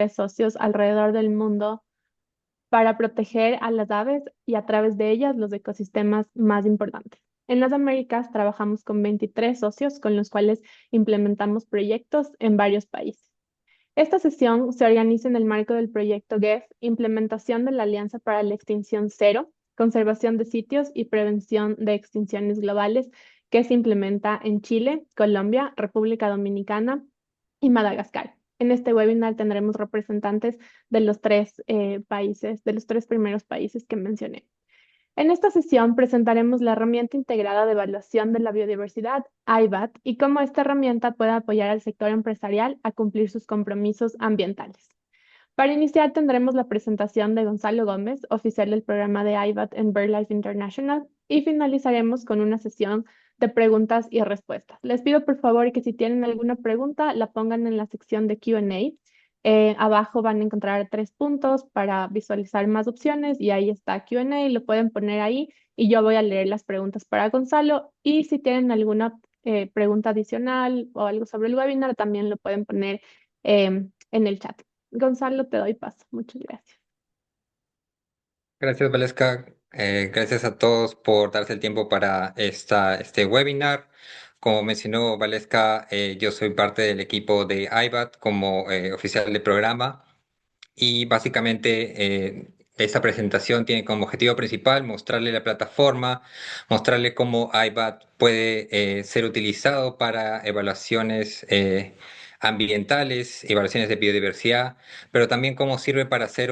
socios alrededor del mundo para proteger a las aves y a través de ellas los ecosistemas más importantes. En las Américas trabajamos con 23 socios con los cuales implementamos proyectos en varios países. Esta sesión se organiza en el marco del proyecto GEF, Implementación de la Alianza para la Extinción Cero, Conservación de Sitios y Prevención de Extinciones Globales, que se implementa en Chile, Colombia, República Dominicana y Madagascar. En este webinar tendremos representantes de los tres países, de los tres primeros países que mencioné. En esta sesión presentaremos la herramienta integrada de evaluación de la biodiversidad, IBAT, y cómo esta herramienta puede apoyar al sector empresarial a cumplir sus compromisos ambientales. Para iniciar tendremos la presentación de Gonzalo Gómez, oficial del programa de IBAT en BirdLife International, y finalizaremos con una sesión de preguntas y respuestas. Les pido por favor que si tienen alguna pregunta la pongan en la sección de Q&A. Abajo van a encontrar 3 puntos para visualizar más opciones y ahí está Q&A, lo pueden poner ahí y yo voy a leer las preguntas para Gonzalo y si tienen alguna pregunta adicional o algo sobre el webinar también lo pueden poner en el chat. Gonzalo, te doy paso. Muchas gracias. Gracias, Valesca. Gracias a todos por darse el tiempo para este webinar. Como mencionó Valesca, yo soy parte del equipo de IBAT como oficial de programa y básicamente esta presentación tiene como objetivo principal mostrarle la plataforma, mostrarle cómo IBAT puede ser utilizado para evaluaciones ambientales, evaluaciones de biodiversidad, pero también cómo sirve para hacer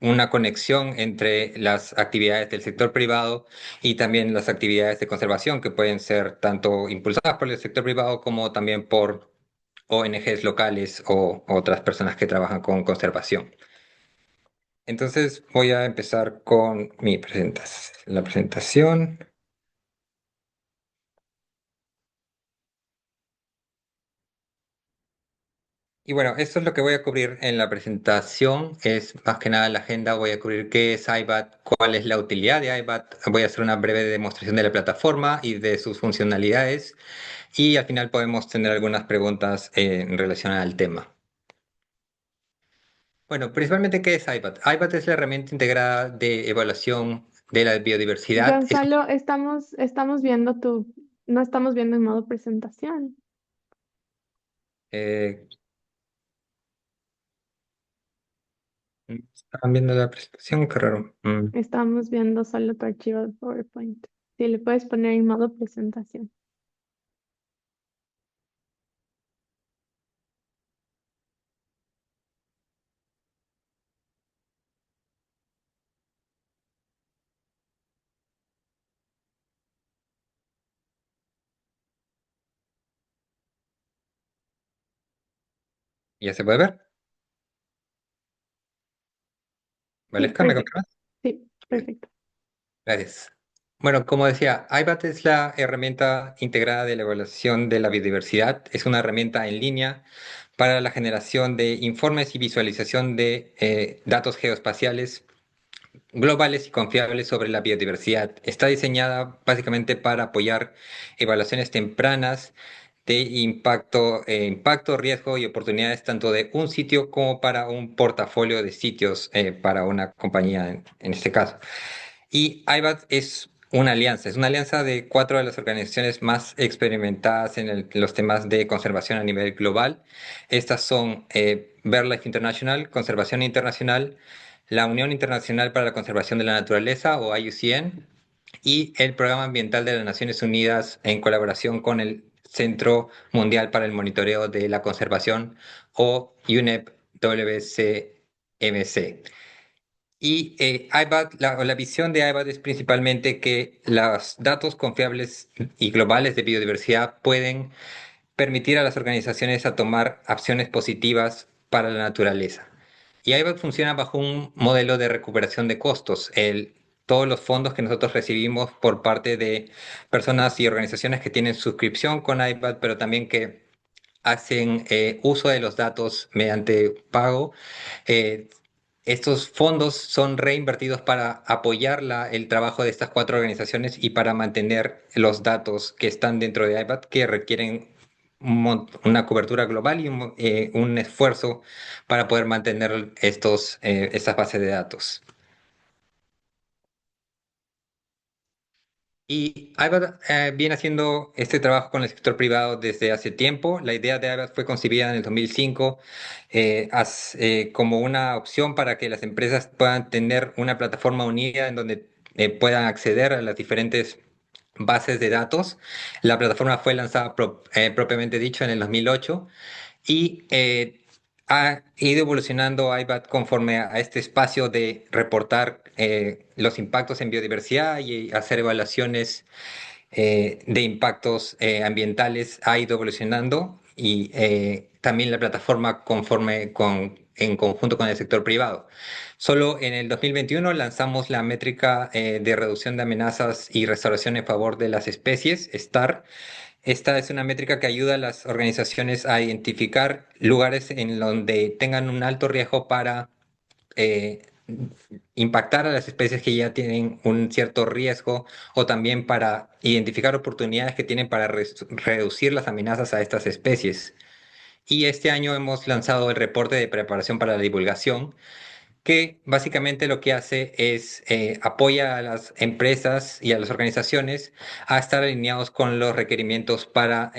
una conexión entre las actividades del sector privado y también las actividades de conservación que pueden ser tanto impulsadas por el sector privado como también por ONGs locales o otras personas que trabajan con conservación. Entonces voy a empezar con mi presentación. La presentación. Y bueno, esto es lo que voy a cubrir en la presentación. Es más que nada la agenda. Voy a cubrir qué es IBAT, cuál es la utilidad de IBAT. Voy a hacer una breve demostración de la plataforma y de sus funcionalidades. Y al final podemos tener algunas preguntas en relación al tema. Bueno, principalmente, ¿qué es IBAT? IBAT es la herramienta integrada de evaluación de la biodiversidad. Gonzalo, estamos viendo no estamos viendo en modo presentación. Eh, ¿Estaban viendo la presentación? Qué raro. Estamos viendo solo tu archivo de PowerPoint. Si le puedes poner en modo presentación. ¿Ya se puede ver? Sí, ¿Valesca, me perfecto. confirmas? Sí, perfecto. Gracias. Bueno, como decía, IBAT es la herramienta integrada de la evaluación de la biodiversidad. Es una herramienta en línea para la generación de informes y visualización de datos geoespaciales globales y confiables sobre la biodiversidad. Está diseñada básicamente para apoyar evaluaciones tempranas de impacto, riesgo y oportunidades tanto de un sitio como para un portafolio de sitios para una compañía en este caso. Y IBAT es una alianza de 4 de las organizaciones más experimentadas en los temas de conservación a nivel global. Estas son BirdLife International, Conservación Internacional, la Unión Internacional para la Conservación de la Naturaleza, o IUCN, y el Programa Ambiental de las Naciones Unidas en colaboración con el Centro Mundial para el Monitoreo de la Conservación, o UNEP WCMC. Y IBAT, la visión de IBAT es principalmente que los datos confiables y globales de biodiversidad pueden permitir a las organizaciones a tomar acciones positivas para la naturaleza. Y IBAT funciona bajo un modelo de recuperación de costos. Todos los fondos que nosotros recibimos por parte de personas y organizaciones que tienen suscripción con IBAT, pero también que hacen uso de los datos mediante pago. eh, Estos fondos son reinvertidos para apoyar el trabajo de estas 4 organizaciones y para mantener los datos que están dentro de IBAT que requieren una cobertura global y un esfuerzo para poder mantener estas bases de datos. Y IBAT viene haciendo este trabajo con el sector privado desde hace tiempo. La idea de IBAT fue concebida en el 2005 como una opción para que las empresas puedan tener una plataforma unida en donde puedan acceder a las diferentes bases de datos. La plataforma fue lanzada propiamente dicho en el 2008 y ha ido evolucionando IBAT conforme a este espacio de reportar los impactos en biodiversidad y hacer evaluaciones de impactos ambientales. Ha ido evolucionando y también la plataforma en conjunto con el sector privado. Solo en el 2021 lanzamos la métrica de reducción de amenazas y restauración en favor de las especies, STAR. Esta es una métrica que ayuda a las organizaciones a identificar lugares en donde tengan un alto riesgo para eh, impactar a las especies que ya tienen un cierto riesgo o también para identificar oportunidades que tienen para reducir las amenazas a estas especies. Y este año hemos lanzado el reporte de preparación para la divulgación, que básicamente lo que hace es apoya a las empresas y a las organizaciones a estar alineados con los requerimientos para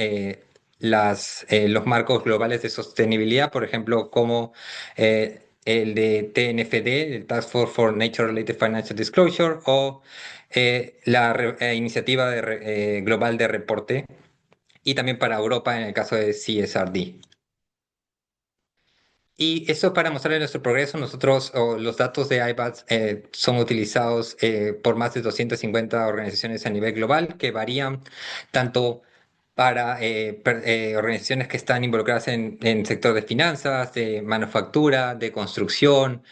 los marcos globales de sostenibilidad, por ejemplo, como el de TNFD, el Task Force for Nature Related Financial Disclosure, o la iniciativa global de reporte, y también para Europa en el caso de CSRD. Y eso para mostrarle nuestro progreso, nosotros, o los datos de IBAT son utilizados por más de 250 organizaciones a nivel global que varían tanto para organizaciones que están involucradas en el sector de finanzas, de manufactura, de construcción,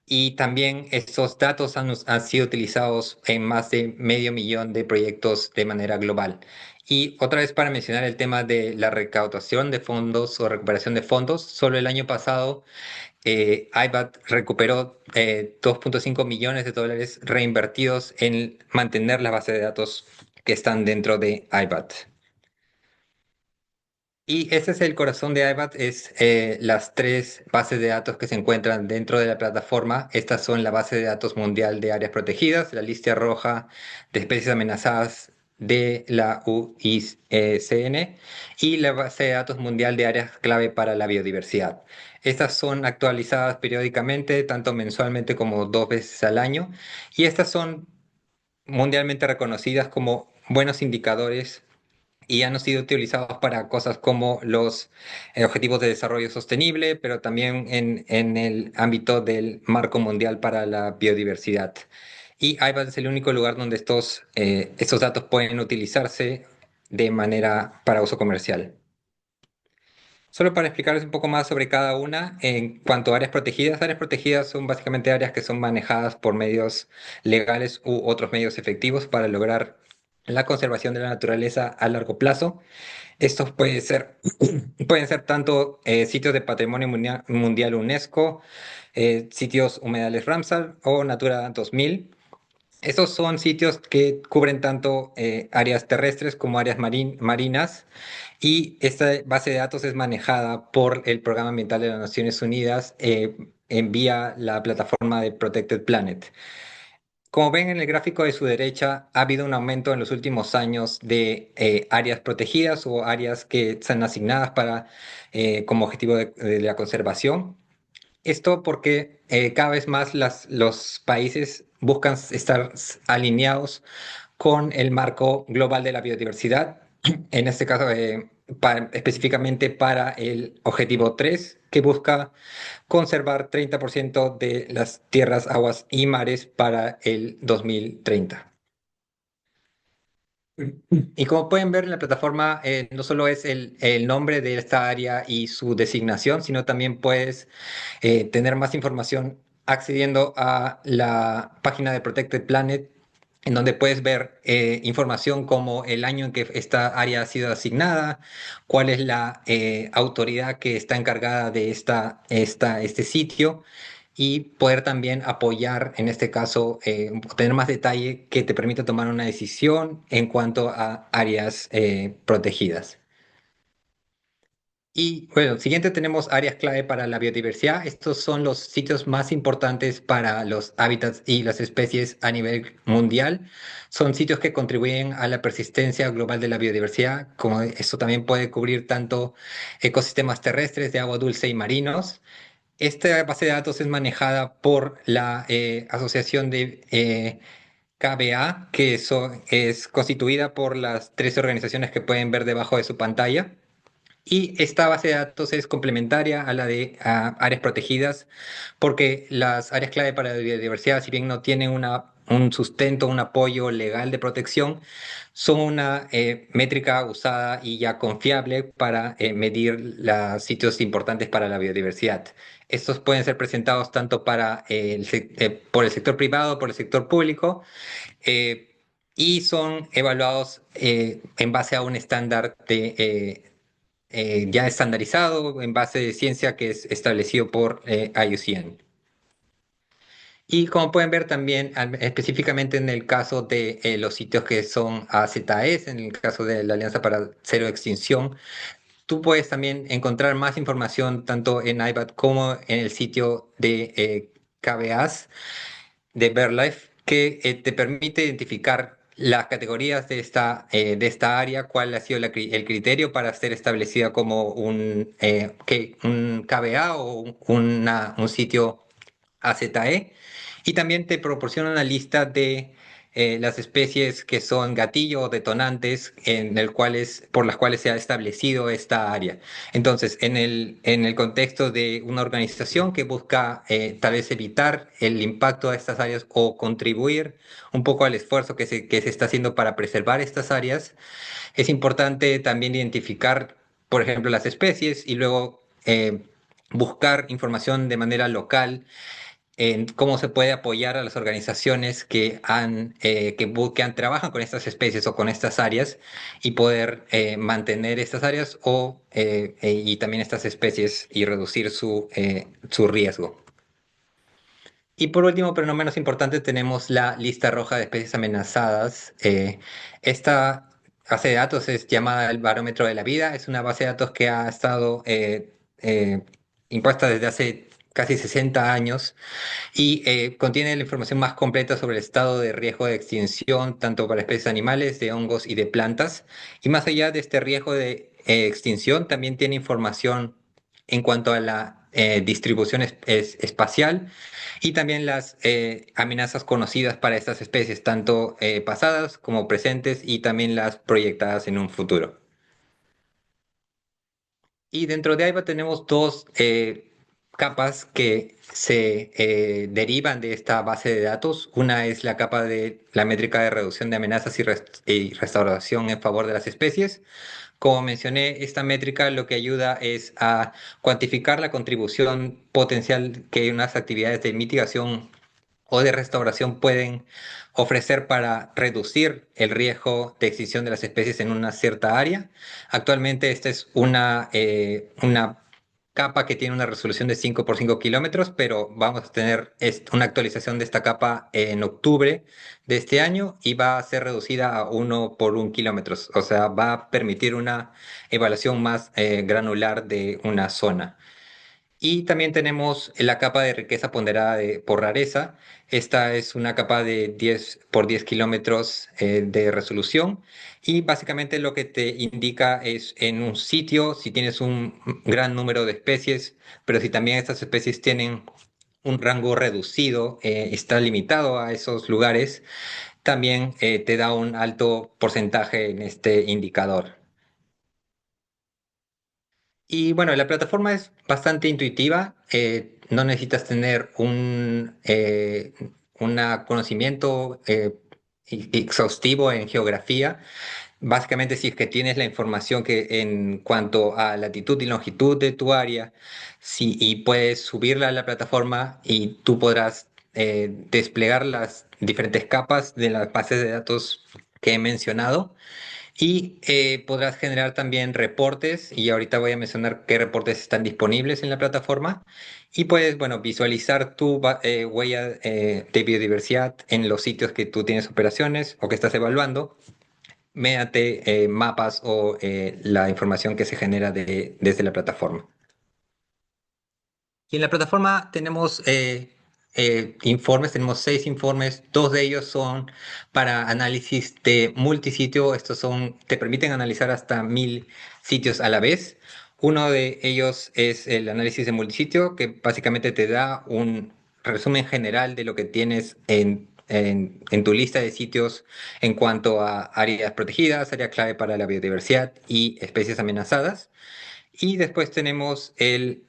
y también estos datos han sido utilizados en más de medio millón de proyectos de manera global. Y otra vez para mencionar el tema de la recaudación de fondos o recuperación de fondos, solo el año pasado IBAT recuperó 2.5 millones de dólares reinvertidos en mantener la base de datos que están dentro de IBAT. Y ese es el corazón de IBAT, es las tres bases de datos que se encuentran dentro de la plataforma. Estas son la base de datos mundial de áreas protegidas, la lista roja de especies amenazadas de la UICN y la base de datos mundial de áreas clave para la biodiversidad. Estas son actualizadas periódicamente, tanto mensualmente como 2 veces al año, y estas son mundialmente reconocidas como buenos indicadores y han sido utilizados para cosas como los objetivos de desarrollo sostenible, pero también en el ámbito del marco mundial para la biodiversidad. Y iBat es el único lugar donde estos datos pueden utilizarse de manera para uso comercial. Solo para explicarles un poco más sobre cada una, en cuanto a áreas protegidas son básicamente áreas que son manejadas por medios legales u otros medios efectivos para lograr la conservación de la naturaleza a largo plazo. Estos pueden ser tanto sitios de Patrimonio Mundial UNESCO, sitios humedales Ramsar o Natura 2000. Estos son sitios que cubren tanto áreas terrestres como áreas marinas, y esta base de datos es manejada por el Programa Ambiental de las Naciones Unidas en vía la plataforma de Protected Planet. Como ven en el gráfico de su derecha, ha habido un aumento en los últimos años de áreas protegidas o áreas que están asignadas como objetivo de la conservación. Esto porque cada vez más los países buscan estar alineados con el marco global de la biodiversidad, en este caso específicamente para el objetivo 3, que busca conservar 30% de las tierras, aguas y mares para el 2030. Y como pueden ver en la plataforma, no solo es el nombre de esta área y su designación, sino también puedes tener más información accediendo a la página de Protected Planet, en donde puedes ver información como el año en que esta área ha sido asignada, cuál es la autoridad que está encargada de este sitio, y poder también apoyar, en este caso, tener más detalle que te permita tomar una decisión en cuanto a áreas protegidas. Y bueno, siguiente tenemos áreas clave para la biodiversidad. Estos son los sitios más importantes para los hábitats y las especies a nivel mundial. Son sitios que contribuyen a la persistencia global de la biodiversidad, como esto también puede cubrir tanto ecosistemas terrestres, de agua dulce y marinos. Esta base de datos es manejada por la Asociación de KBA, es constituida por las tres organizaciones que pueden ver debajo de su pantalla. Y esta base de datos es complementaria a la de áreas protegidas, porque las áreas clave para la biodiversidad, si bien no tienen un sustento, un apoyo legal de protección, son una métrica usada y ya confiable para medir los sitios importantes para la biodiversidad. Estos pueden ser presentados tanto para por el sector privado, por el sector público, eh, y son evaluados en base a un estándar ya estandarizado en base de ciencia que es establecido por IUCN. Y como pueden ver también, específicamente en el caso de los sitios que son AZEs, en el caso de la Alianza para Cero Extinción, tú puedes también encontrar más información tanto en IBAT como en el sitio de KBAS de BirdLife que te permite identificar las categorías de esta área, cuál ha sido el criterio para ser establecida como un KBA o un sitio AZE, y también te proporciona una lista de las especies que son gatillo o detonantes por las cuales se ha establecido esta área. Entonces, en el contexto de una organización que busca tal vez evitar el impacto de estas áreas o contribuir un poco al esfuerzo que se está haciendo para preservar estas áreas, es importante también identificar, por ejemplo, las especies y luego buscar información de manera local en cómo se puede apoyar a las organizaciones que trabajan con estas especies o con estas áreas y poder mantener estas áreas y también estas especies y reducir su riesgo. Y por último, pero no menos importante, tenemos la lista roja de especies amenazadas. Esta base de datos es llamada el Barómetro de la Vida. Es una base de datos que ha estado impuesta desde hace casi 60 años y contiene la información más completa sobre el estado de riesgo de extinción, tanto para especies animales, de hongos y de plantas. Y más allá de este riesgo de extinción, también tiene información en cuanto a la distribución espacial y también las amenazas conocidas para estas especies, tanto pasadas como presentes y también las proyectadas en un futuro. Y dentro de AIBA tenemos dos capas que se derivan de esta base de datos. Una es la capa de la métrica de reducción de amenazas y restauración en favor de las especies. Como mencioné, esta métrica lo que ayuda es a cuantificar la contribución potencial que unas actividades de mitigación o de restauración pueden ofrecer para reducir el riesgo de extinción de las especies en una cierta área. Actualmente esta es una capa que tiene una resolución de 5 por 5 kilómetros, pero vamos a tener una actualización de esta capa en octubre de este año y va a ser reducida a 1 por 1 kilómetro. O sea, va a permitir una evaluación más granular de una zona. Y también tenemos la capa de riqueza ponderada por rareza. Esta es una capa de 10 por 10 kilómetros de resolución y básicamente lo que te indica es en un sitio si tienes un gran número de especies, pero si también estas especies tienen un rango reducido, está limitado a esos lugares, también te da un alto porcentaje en este indicador. Y bueno, la plataforma es bastante intuitiva, no necesitas tener un conocimiento exhaustivo en geografía. Básicamente, si es que tienes la información que en cuanto a latitud y longitud de tu área, y puedes subirla a la plataforma y tú podrás desplegar las diferentes capas de las bases de datos que he mencionado y podrás generar también reportes, y ahorita voy a mencionar qué reportes están disponibles en la plataforma. Y puedes, bueno, visualizar tu huella de biodiversidad en los sitios que tú tienes operaciones o que estás evaluando. mediante mapas o la información que se genera desde la plataforma. Y en la plataforma tenemos informes, tenemos 6 informes, 2 de ellos son para análisis de multisitio, estos son, te permiten analizar hasta 1000 sitios a la vez. Uno de ellos es el análisis de multisitio, que básicamente te da un resumen general de lo que tienes en tu lista de sitios en cuanto a áreas protegidas, áreas clave para la biodiversidad y especies amenazadas. Y después tenemos el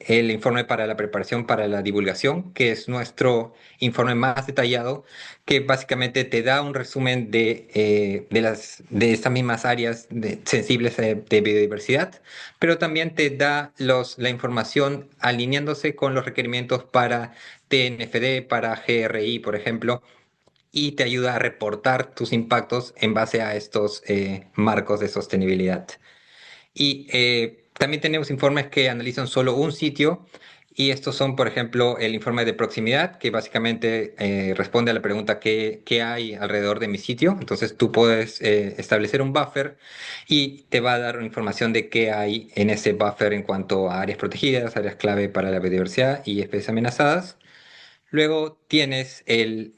informe para la preparación para la divulgación, que es nuestro informe más detallado, que básicamente te da un resumen de estas mismas áreas sensibles de biodiversidad, pero también te da la información alineándose con los requerimientos para TNFD, para GRI, por ejemplo, y te ayuda a reportar tus impactos en base a estos marcos de sostenibilidad. Y también tenemos informes que analizan solo un sitio y estos son, por ejemplo, el informe de proximidad, que básicamente responde a la pregunta ¿qué hay alrededor de mi sitio? Entonces tú puedes establecer un buffer y te va a dar información de qué hay en ese buffer en cuanto a áreas protegidas, áreas clave para la biodiversidad y especies amenazadas. Luego tienes el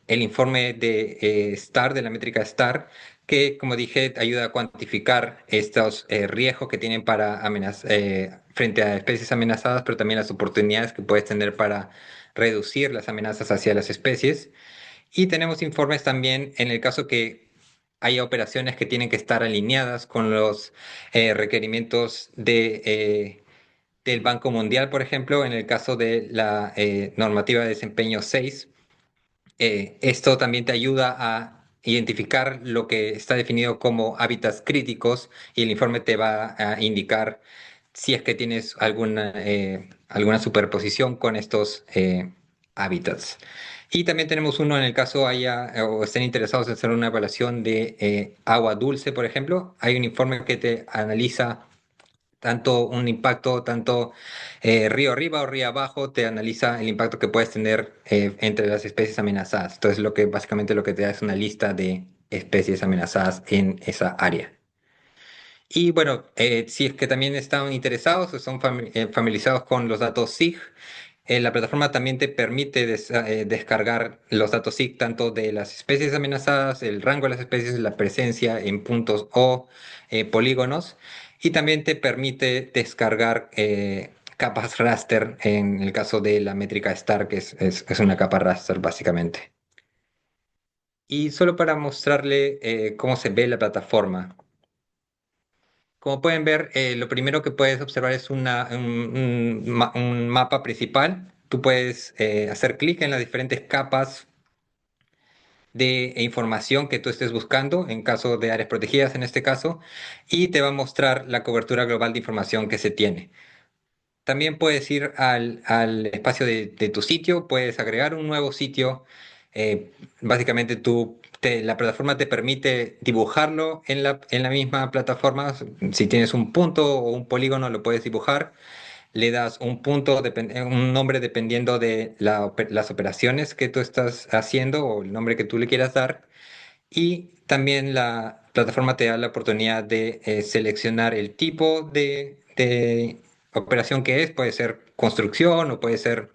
informe de STAR, de la métrica STAR, que, como dije, te ayuda a cuantificar estos riesgos que tienen frente a especies amenazadas, pero también las oportunidades que puedes tener para reducir las amenazas hacia las especies. Y tenemos informes también en el caso que haya operaciones que tienen que estar alineadas con los requerimientos del Banco Mundial, por ejemplo, en el caso de la normativa de desempeño 6. Esto también te ayuda a identificar lo que está definido como hábitats críticos y el informe te va a indicar si es que tienes alguna superposición con estos hábitats. Y también tenemos uno en el caso o estén interesados en hacer una evaluación de agua dulce, por ejemplo. Hay un informe que te analiza tanto un impacto, tanto río arriba o río abajo, te analiza el impacto que puedes tener entre las especies amenazadas. Entonces, básicamente lo que te da es una lista de especies amenazadas en esa área. Y bueno, si es que también están interesados o son familiarizados con los datos SIG, la plataforma también te permite descargar los datos SIG tanto de las especies amenazadas, el rango de las especies, la presencia en puntos o polígonos, y también te permite descargar capas raster en el caso de la métrica STAR, que es una capa raster básicamente. Y solo para mostrarle cómo se ve la plataforma. Como pueden ver, lo primero que puedes observar es un mapa principal. Tú puedes hacer clic en las diferentes capas de información que tú estés buscando, en caso de áreas protegidas en este caso, y te va a mostrar la cobertura global de información que se tiene. También puedes ir al espacio de tu sitio, puedes agregar un nuevo sitio. Básicamente la plataforma te permite dibujarlo en la misma plataforma. Si tienes un punto o un polígono, lo puedes dibujar. Le das un punto, un nombre dependiendo de las operaciones que tú estás haciendo o el nombre que tú le quieras dar. Y también la plataforma te da la oportunidad de seleccionar el tipo de operación que es. Puede ser construcción o puede ser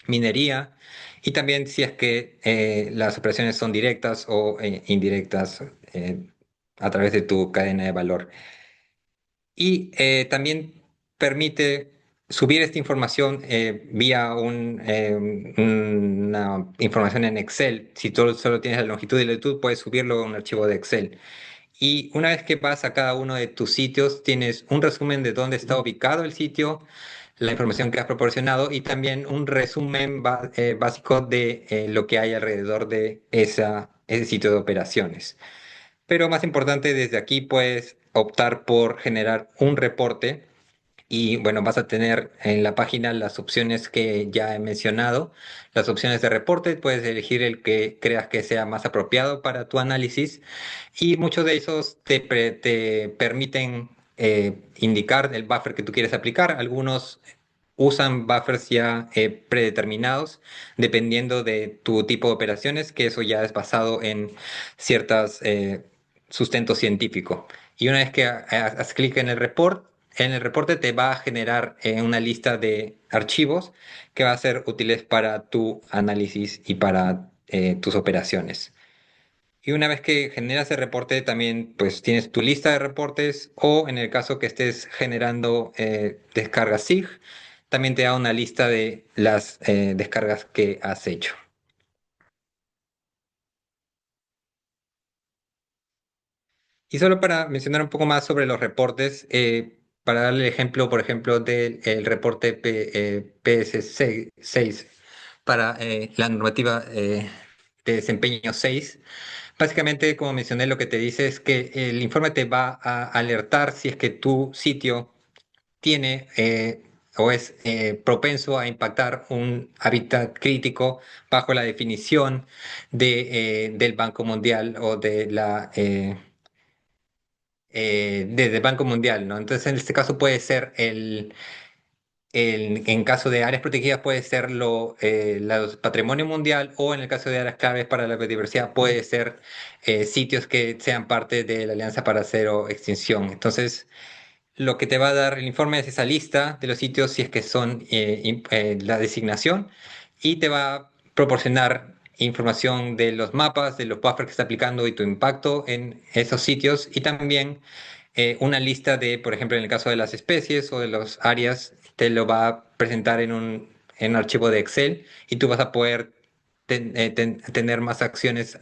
minería. Y también si es que las operaciones son directas o indirectas a través de tu cadena de valor. Y también permite subir esta información vía una información en Excel. Si tú solo tienes la longitud y la latitud, puedes subirlo a un archivo de Excel. Y una vez que vas a cada uno de tus sitios, tienes un resumen de dónde está ubicado el sitio, la información que has proporcionado y también un resumen básico de lo que hay alrededor de ese sitio de operaciones. Pero más importante, desde aquí puedes optar por generar un reporte y bueno, vas a tener en la página las opciones que ya he mencionado, las opciones de reporte, puedes elegir el que creas que sea más apropiado para tu análisis y muchos de esos te permiten indicar el buffer que tú quieres aplicar. Algunos usan buffers ya predeterminados dependiendo de tu tipo de operaciones, que eso ya es basado en ciertas sustento científico. Y una vez que haces clic en el reporte te va a generar una lista de archivos que va a ser útiles para tu análisis y para tus operaciones. Y una vez que generas el reporte, también pues tienes tu lista de reportes o en el caso que estés generando descargas SIG, también te da una lista de las descargas que has hecho. Y solo para mencionar un poco más sobre los reportes, para darle el ejemplo, por ejemplo, del el reporte PS6 para la normativa de desempeño 6. Básicamente, como mencioné, lo que te dice es que el informe te va a alertar si es que tu sitio tiene o es propenso a impactar un hábitat crítico bajo la definición del Banco Mundial o del Banco Mundial, ¿no? Entonces, en este caso puede ser en caso de áreas protegidas puede ser patrimonio mundial o en el caso de áreas claves para la biodiversidad puede ser sitios que sean parte de la Alianza para Cero Extinción. Entonces, lo que te va a dar el informe es esa lista de los sitios si es que son la designación y te va a proporcionar información de los mapas, de los buffers que está aplicando y tu impacto en esos sitios y también una lista de, por ejemplo, en el caso de las especies o de las áreas, te lo va a presentar en un archivo de Excel y tú vas a poder tener más acciones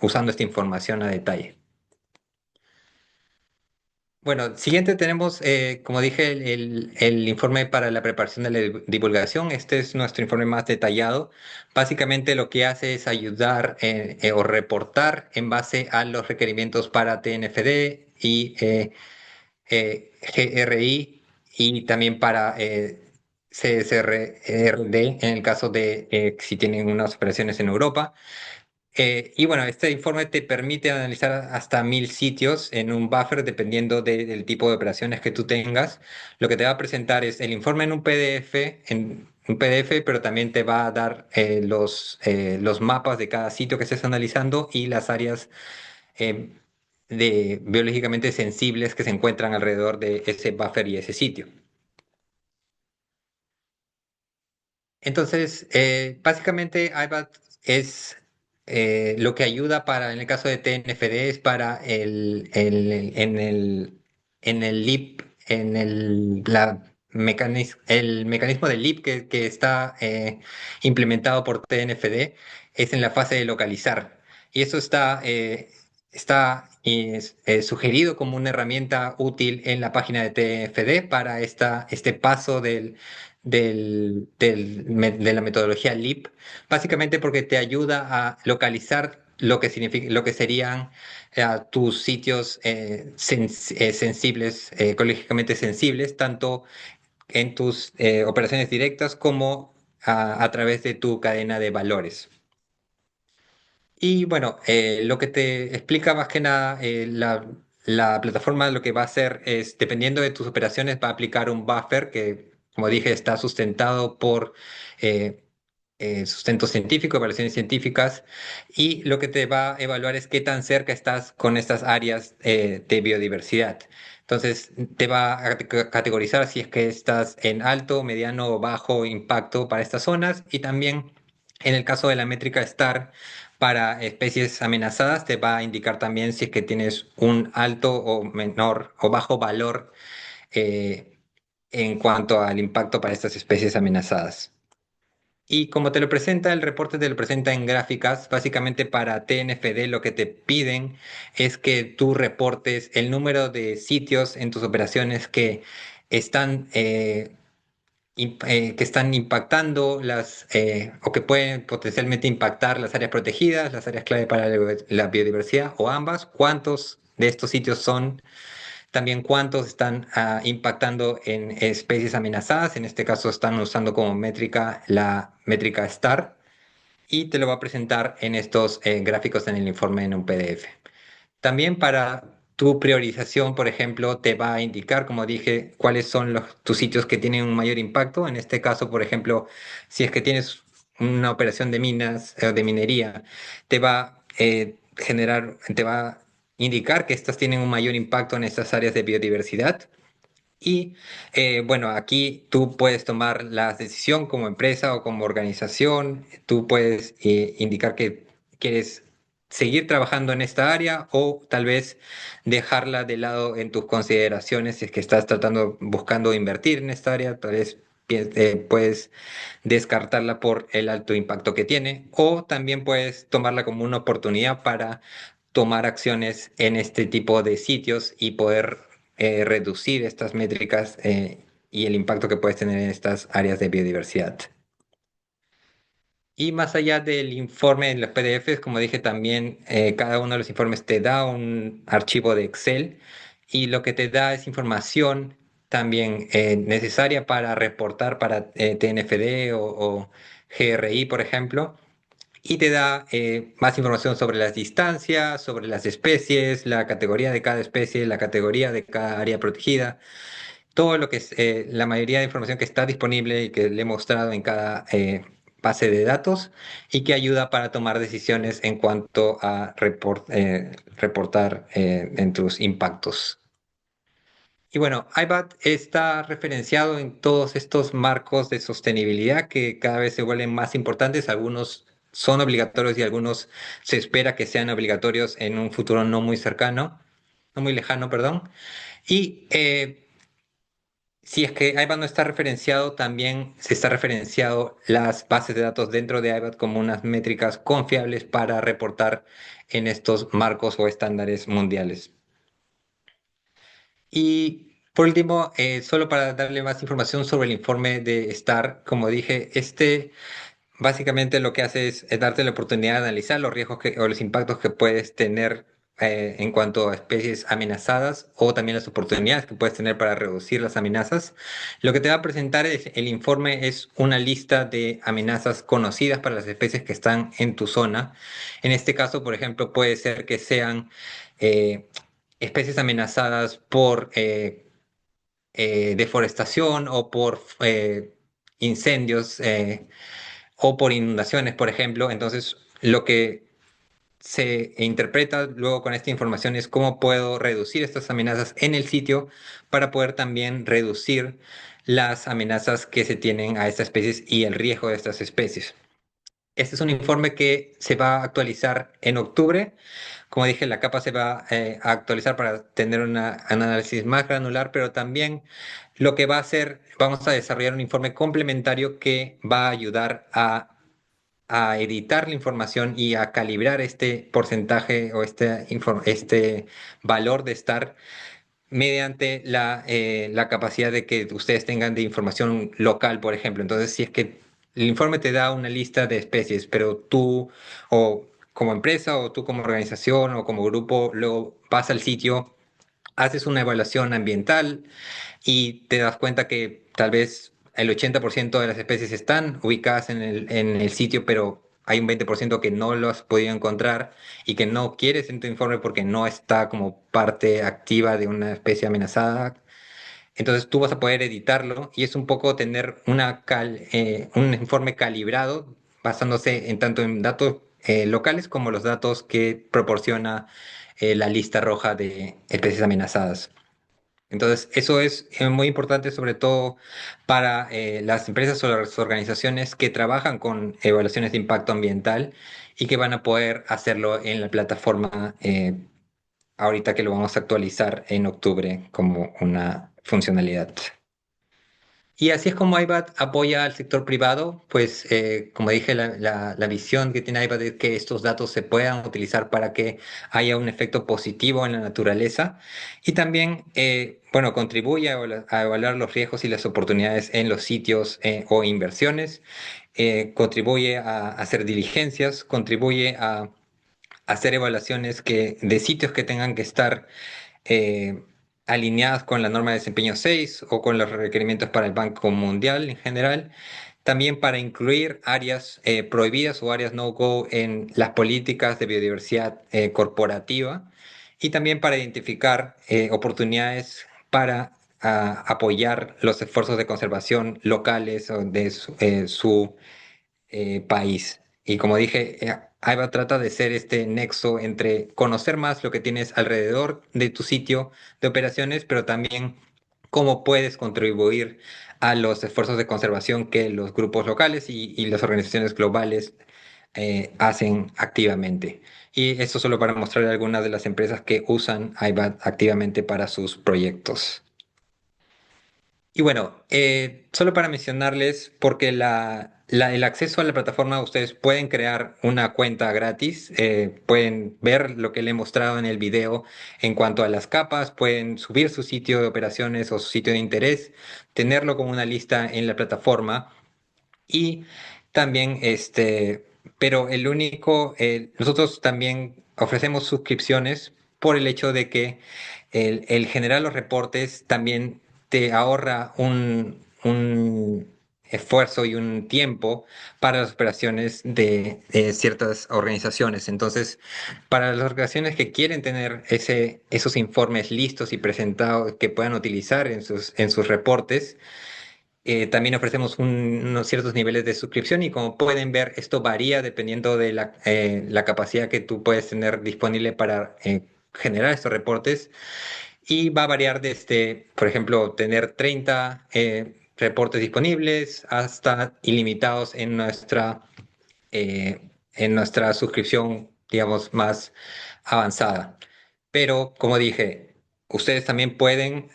usando esta información a detalle. Bueno, siguiente tenemos, como dije, el informe para la preparación de la divulgación. Este es nuestro informe más detallado. Básicamente lo que hace es ayudar o reportar en base a los requerimientos para TNFD y GRI y también para CSRD en el caso de si tienen unas operaciones en Europa. Y bueno, este informe te permite analizar hasta 1000 sitios en un buffer dependiendo del tipo de operaciones que tú tengas. Lo que te va a presentar es el informe en un PDF, pero también te va a dar los mapas de cada sitio que estés analizando y las áreas eh, biológicamente sensibles que se encuentran alrededor de ese buffer y ese sitio. Entonces, básicamente IBAT es lo que ayuda para, en el caso de TNFD, es para en el LIP, el mecanismo del LIP que está implementado por TNFD, es en la fase de localizar. Y eso está sugerido como una herramienta útil en la página de TNFD para este paso de la metodología LEAP, básicamente porque te ayuda a localizar lo que significa, lo que serían tus sitios sensibles, ecológicamente sensibles, tanto en tus operaciones directas como a través de tu cadena de valores. Y bueno, lo que te explica más que nada la plataforma lo que va a hacer es, dependiendo de tus operaciones, va a aplicar un buffer que, como dije, está sustentado por eh, sustento científico, evaluaciones científicas, y lo que te va a evaluar es qué tan cerca estás con estas áreas de biodiversidad. Entonces, te va a categorizar si es que estás en alto, mediano o bajo impacto para estas zonas y también en el caso de la métrica STAR para especies amenazadas, te va a indicar también si es que tienes un alto o menor o bajo valor eh, en cuanto al impacto para estas especies amenazadas. Y como te lo presenta, el reporte te lo presenta en gráficas. Básicamente para TNFD lo que te piden es que tú reportes el número de sitios en tus operaciones que están, que están impactando o que pueden potencialmente impactar las áreas protegidas, las áreas clave para la biodiversidad o ambas. ¿Cuántos de estos sitios son? También cuántos están impactando en especies amenazadas. En este caso están usando como métrica la métrica STAR y te lo va a presentar en estos gráficos en el informe en un PDF. También para tu priorización, por ejemplo, te va a indicar, como dije, cuáles son tus sitios que tienen un mayor impacto. En este caso, por ejemplo, si es que tienes una operación de minas, de minería, te va a indicar que estas tienen un mayor impacto en estas áreas de biodiversidad. Y bueno, aquí tú puedes tomar la decisión como empresa o como organización. Tú puedes indicar que quieres seguir trabajando en esta área o tal vez dejarla de lado en tus consideraciones si es que estás tratando, buscando invertir en esta área. Tal vez puedes descartarla por el alto impacto que tiene o también puedes tomarla como una oportunidad para tomar acciones en este tipo de sitios y poder reducir estas métricas y el impacto que puedes tener en estas áreas de biodiversidad. Y más allá del informe en los PDFs, como dije también, cada uno de los informes te da un archivo de Excel y lo que te da es información también necesaria para reportar para TNFD o GRI, por ejemplo, y te da más información sobre las distancias, sobre las especies, la categoría de cada especie, la categoría de cada área protegida, todo lo que es la mayoría de información que está disponible y que le he mostrado en cada base de datos y que ayuda para tomar decisiones en cuanto a reportar en tus impactos. Y bueno, IBAT está referenciado en todos estos marcos de sostenibilidad que cada vez se vuelven más importantes. Algunos son obligatorios y algunos se espera que sean obligatorios en un futuro no muy cercano, no muy lejano, perdón. Y si es que IBAT no está referenciado, también se está referenciado las bases de datos dentro de IBAT como unas métricas confiables para reportar en estos marcos o estándares mundiales. Y por último, solo para darle más información sobre el informe de STAR, como dije, este básicamente lo que hace es darte la oportunidad de analizar los riesgos o los impactos que puedes tener en cuanto a especies amenazadas o también las oportunidades que puedes tener para reducir las amenazas. Lo que te va a presentar el informe es una lista de amenazas conocidas para las especies que están en tu zona. En este caso, por ejemplo, puede ser que sean eh, especies amenazadas por deforestación o por incendios o por inundaciones, por ejemplo. Entonces, lo que se interpreta luego con esta información es cómo puedo reducir estas amenazas en el sitio para poder también reducir las amenazas que se tienen a estas especies y el riesgo de estas especies. Este es un informe que se va a actualizar en octubre. Como dije, la capa se va a actualizar para tener un análisis más granular, pero también lo que va a hacer, vamos a desarrollar un informe complementario que va a ayudar a editar la información y a calibrar este porcentaje o este valor de estar mediante la capacidad de que ustedes tengan de información local, por ejemplo. Entonces, si es que el informe te da una lista de especies, pero tú o como empresa o tú como organización o como grupo luego vas al sitio, haces una evaluación ambiental y te das cuenta que tal vez el 80% de las especies están ubicadas en el sitio, pero hay un 20% que no lo has podido encontrar y que no quieres en tu informe porque no está como parte activa de una especie amenazada. Entonces tú vas a poder editarlo y es un poco tener un informe calibrado basándose en tanto en datos locales como los datos que proporciona la lista roja de especies amenazadas. Entonces, eso es muy importante, sobre todo para las empresas o las organizaciones que trabajan con evaluaciones de impacto ambiental y que van a poder hacerlo en la plataforma ahorita que lo vamos a actualizar en octubre como una funcionalidad. Y así es como IBAT apoya al sector privado, pues como dije, la visión que tiene IBAT es que estos datos se puedan utilizar para que haya un efecto positivo en la naturaleza y también, bueno, contribuye a evaluar los riesgos y las oportunidades en los sitios o inversiones, contribuye a hacer diligencias, contribuye a hacer evaluaciones de sitios que tengan que estar eh, alineadas con la norma de desempeño 6 o con los requerimientos para el Banco Mundial en general. También para incluir áreas prohibidas o áreas no-go en las políticas de biodiversidad corporativa y también para identificar oportunidades para apoyar los esfuerzos de conservación locales o de su país. Y como dije, Aiba trata de ser este nexo entre conocer más lo que tienes alrededor de tu sitio de operaciones, pero también cómo puedes contribuir a los esfuerzos de conservación que los grupos locales y las organizaciones globales hacen activamente. Y esto solo para mostrar algunas de las empresas que usan Aiba activamente para sus proyectos. Y bueno, solo para mencionarles, porque el acceso a la plataforma, ustedes pueden crear una cuenta gratis, pueden ver lo que le he mostrado en el video en cuanto a las capas, pueden subir su sitio de operaciones o su sitio de interés, tenerlo como una lista en la plataforma y también, pero nosotros también ofrecemos suscripciones por el hecho de que el generar los reportes también te ahorra un esfuerzo y un tiempo para las operaciones de ciertas organizaciones. Entonces, para las organizaciones que quieren tener esos informes listos y presentados que puedan utilizar en sus reportes, también ofrecemos unos ciertos niveles de suscripción y como pueden ver, esto varía dependiendo de la capacidad que tú puedes tener disponible para generar estos reportes y va a variar desde, por ejemplo, tener 30 reportes disponibles hasta ilimitados en nuestra suscripción, digamos, más avanzada. Pero, como dije, ustedes también pueden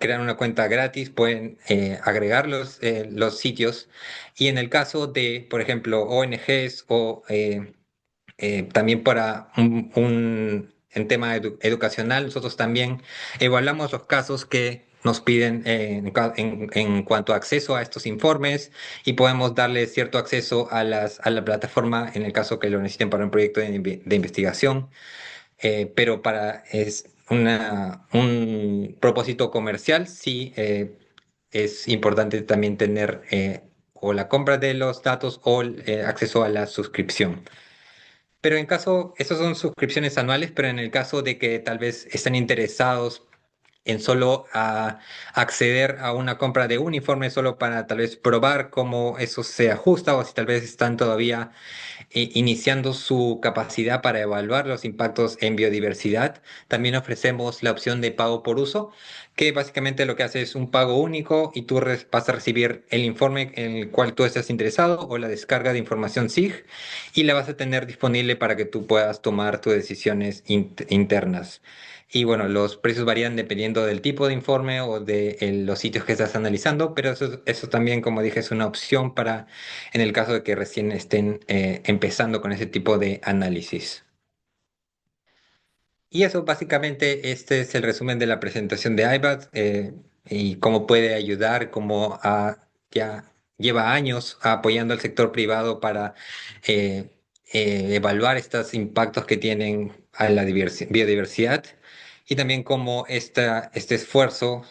crear una cuenta gratis, pueden agregar los sitios y en el caso de, por ejemplo, ONGs o también para en tema educacional, nosotros también evaluamos los casos que nos piden en cuanto a acceso a estos informes y podemos darle cierto acceso a la plataforma en el caso que lo necesiten para un proyecto de investigación, pero para un propósito comercial, sí es importante también tener o la compra de los datos o acceso a la suscripción. Pero en caso, esas son suscripciones anuales, pero en el caso de que tal vez estén interesados en solo acceder a una compra de un informe solo para tal vez probar cómo eso se ajusta o si tal vez están todavía iniciando su capacidad para evaluar los impactos en biodiversidad. También ofrecemos la opción de pago por uso, que básicamente lo que hace es un pago único y tú vas a recibir el informe en el cual tú estés interesado o la descarga de información SIG y la vas a tener disponible para que tú puedas tomar tus decisiones internas. Y bueno, los precios varían dependiendo del tipo de informe o de los sitios que estás analizando, pero eso también, como dije, es una opción para en el caso de que recién estén empezando con ese tipo de análisis. Y eso básicamente, este es el resumen de la presentación de iBat y cómo puede ayudar, ya lleva años apoyando al sector privado para eh, evaluar estos impactos que tienen a la biodiversidad y también cómo este esfuerzo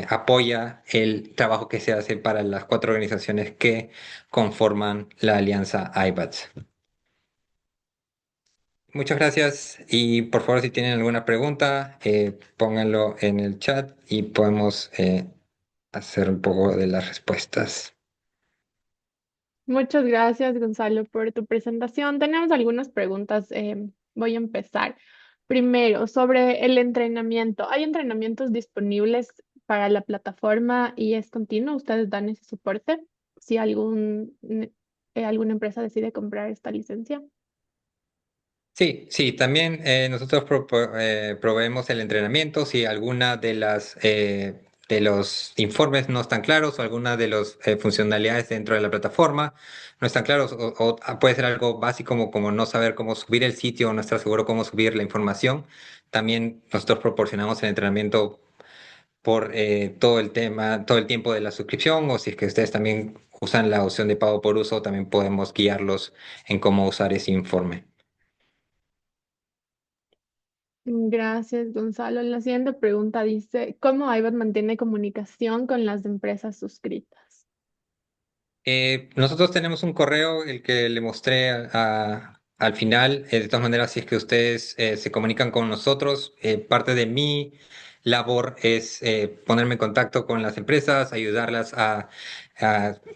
apoya el trabajo que se hace para las cuatro organizaciones que conforman la alianza iBat. Muchas gracias y por favor si tienen alguna pregunta, pónganlo en el chat y podemos hacer un poco de las respuestas. Muchas gracias, Gonzalo, por tu presentación. Tenemos algunas preguntas. Voy a empezar. Primero, sobre el entrenamiento. ¿Hay entrenamientos disponibles para la plataforma y es continuo? ¿Ustedes dan ese soporte? Si alguna empresa decide comprar esta licencia. Sí, sí, también nosotros proveemos el entrenamiento si alguna de los informes no están claros o alguna de las funcionalidades dentro de la plataforma no están claros o puede ser algo básico como no saber cómo subir el sitio o no estar seguro cómo subir la información. También nosotros proporcionamos el entrenamiento por todo el tiempo de la suscripción o si es que ustedes también usan la opción de pago por uso, también podemos guiarlos en cómo usar ese informe. Gracias, Gonzalo. La siguiente pregunta dice, ¿cómo IBAT mantiene comunicación con las empresas suscritas? Nosotros tenemos un correo, el que le mostré al final. De todas maneras, si es que ustedes se comunican con nosotros, parte de mi labor es ponerme en contacto con las empresas, ayudarlas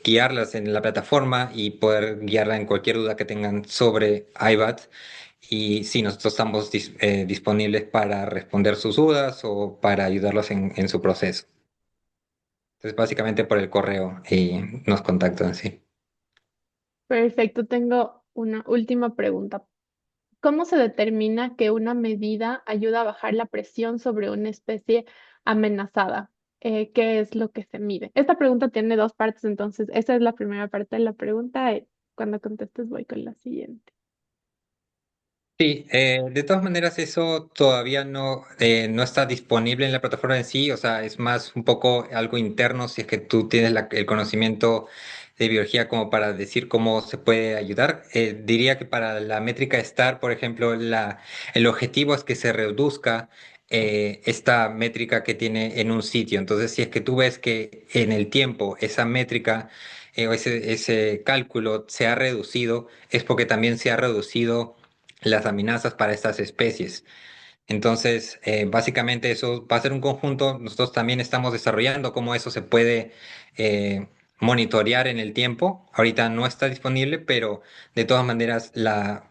guiarlas en la plataforma y poder guiarla en cualquier duda que tengan sobre IBAT. Y sí, nosotros estamos disponibles para responder sus dudas o para ayudarlos en su proceso. Entonces, básicamente por el correo y nos contactan, sí. Perfecto, tengo una última pregunta. ¿Cómo se determina que una medida ayuda a bajar la presión sobre una especie amenazada? ¿Qué es lo que se mide? Esta pregunta tiene dos partes, entonces esa es la primera parte de la pregunta. Cuando contestes voy con la siguiente. Sí, de todas maneras eso todavía no está disponible en la plataforma en sí, o sea, es más un poco algo interno si es que tú tienes el conocimiento de biología como para decir cómo se puede ayudar. Diría que para la métrica STAR, por ejemplo, el objetivo es que se reduzca esta métrica que tiene en un sitio. Entonces, si es que tú ves que en el tiempo esa métrica o ese cálculo se ha reducido, es porque también se ha reducido las amenazas para estas especies. Entonces, básicamente eso va a ser un conjunto. Nosotros también estamos desarrollando cómo eso se puede monitorear en el tiempo. Ahorita no está disponible, pero de todas maneras,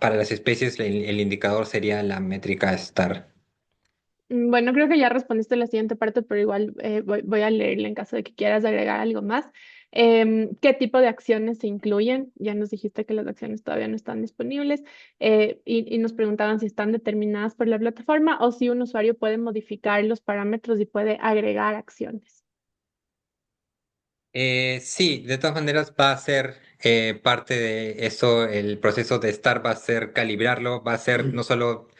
para las especies el indicador sería la métrica STAR. Bueno, creo que ya respondiste la siguiente parte, pero igual voy a leerla en caso de que quieras agregar algo más. ¿Qué tipo de acciones se incluyen? Ya nos dijiste que las acciones todavía no están disponibles y nos preguntaban si están determinadas por la plataforma o si un usuario puede modificar los parámetros y puede agregar acciones. Sí, de todas maneras va a ser parte de eso, el proceso de STAR va a ser calibrarlo, va a ser no solo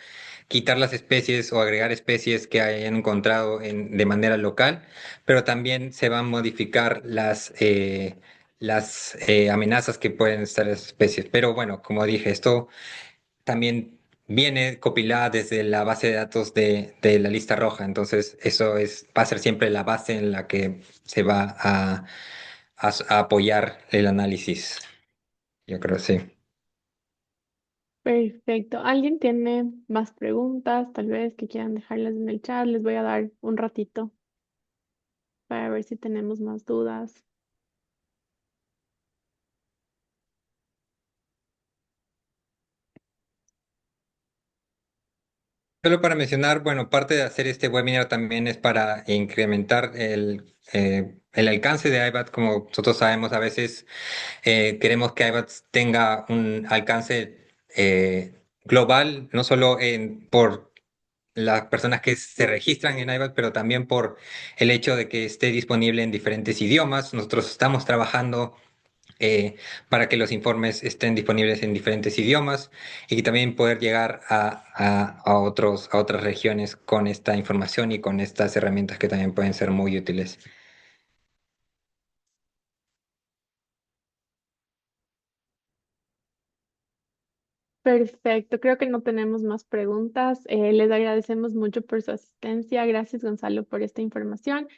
quitar las especies o agregar especies que hayan encontrado de manera local, pero también se van a modificar las amenazas que pueden estar esas especies. Pero bueno, como dije, esto también viene compilada desde la base de datos de la lista roja, entonces va a ser siempre la base en la que se va a apoyar el análisis. Yo creo, sí. Perfecto. ¿Alguien tiene más preguntas? Tal vez que quieran dejarlas en el chat. Les voy a dar un ratito para ver si tenemos más dudas. Solo para mencionar, bueno, parte de hacer este webinar también es para incrementar el alcance de IBAT. Como nosotros sabemos, a veces queremos que IBAT tenga un alcance global, no solo por las personas que se registran en IBAT, pero también por el hecho de que esté disponible en diferentes idiomas. Nosotros estamos trabajando para que los informes estén disponibles en diferentes idiomas y también poder llegar a otras regiones con esta información y con estas herramientas que también pueden ser muy útiles. Perfecto, creo que no tenemos más preguntas. Les agradecemos mucho por su asistencia. Gracias, Gonzalo, por esta información.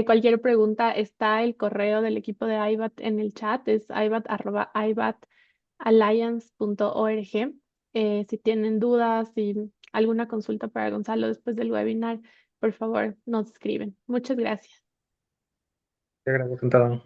Cualquier pregunta, está el correo del equipo de IBAT en el chat, es ibat@ibatalliance.org. Si tienen dudas y alguna consulta para Gonzalo después del webinar, por favor, nos escriben. Muchas gracias. Te agradezco, Santado.